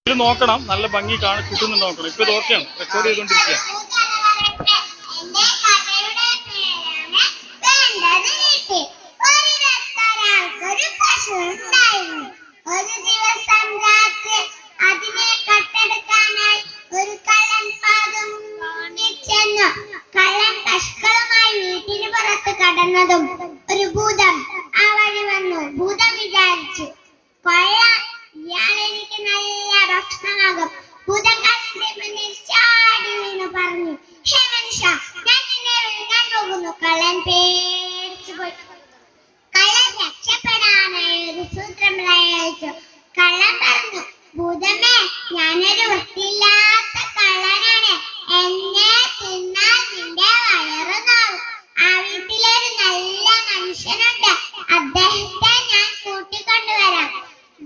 ഇത് നോക്കണം, നല്ല ഭംഗി കിട്ടുന്നുണ്ട് നോക്കണം. ഇപ്പൊ ഇത് ഓക്കെയാണ്, റെക്കോർഡ് ചെയ്തോണ്ടിരിക്കുക. ഒരു ദിവസം രാത്രി അതിനെ കട്ടെടുക്കാനായി ഒരു കള്ളൻ ചെന്നു. കള്ളൻ കഷ്കളുമായി വീട്ടിന് പുറത്ത് കടന്നതും ഒരു ഭൂതം ആ വഴി വന്നു. ഭൂതം വിചാരിച്ചു, കൊള്ളാം, ഇയാൾ എനിക്ക് നല്ല ഭക്ഷണമാകും. ഭൂതം കള്ളന്റെ മുന്നിൽ ചാടി വീണു പറഞ്ഞു, ഹേ മനുഷ്യ, ഞാൻ നിന്നെ വിഴുങ്ങാൻ പോകുന്നു. കള്ളൻ പേടിച്ചു പോയി. കള്ളൻ രക്ഷപ്പെടാനായി ഒരു സൂത്രം പ്രയോഗിച്ചു. കള്ളൻ പറഞ്ഞു, ഭൂതമേ, ഞാനൊരു വൃത്തിയില്ലാത്ത കള്ളനാണ്. എന്നെ തിന്നാൽ നിന്റെ വയറ് നാവും. ആ വീട്ടിലൊരു നല്ല മനുഷ്യനുണ്ട്, അദ്ദേഹത്തെ ഞാൻ കൂട്ടിക്കൊണ്ടുവരാം.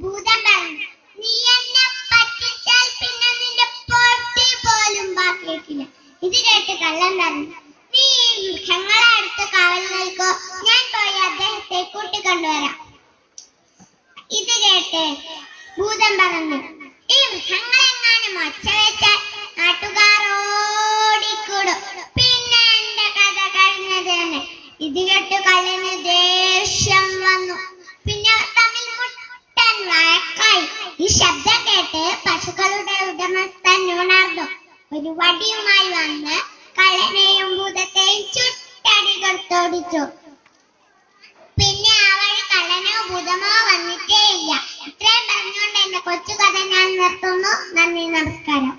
ഭൂതം പറഞ്ഞു, നീ എന്നെ പറ്റിച്ചാൽ പിന്നെ നിന്റെ പൊട്ടി പോലും ബാക്കിയിട്ടില്ല. ഇത് കേട്ട് കള്ളൻ പറഞ്ഞു, നീ വൃക്ഷങ്ങളെ അടുത്ത് കാവൽ നിൽക്കോ, ഞാൻ പോയി അദ്ദേഹത്തെ കൂട്ടിക്കൊണ്ടുവരാം. ഇത് കേട്ട് ഭൂതം പറഞ്ഞു, ഈ വൃക്ഷങ്ങളെങ്ങാനും ഒച്ച വെച്ചാൽ നാട്ടുകാർ ഓടിക്കൂടും, പിന്നെ എന്റെ കഥ കഴിഞ്ഞത് തന്നെ. ഇത് കേട്ട് കള്ളന് ദേഷ്യം വന്നു. പിന്നെ തമ്മിൽ മുട്ടൻ വഴക്കായി. ഈ ശബ്ദം കേട്ട് പശുക്കളുടെ ഉടമസ്ഥൻ ഉണർന്നു. ഒരു വടിയുമായി വന്ന് കള്ളനെയും ഭൂതത്തെയും ചുട്ടടികൾ തോടിച്ചു. പിന്നെ ആ വഴി കള്ളനോ ഭൂതമോ വന്നിട്ടേ ഇല്ല. ഇത്രയും പറഞ്ഞുകൊണ്ട് എന്റെ കൊച്ചു കഥ ഞാൻ നിർത്തുന്നു. നന്ദി, നമസ്കാരം.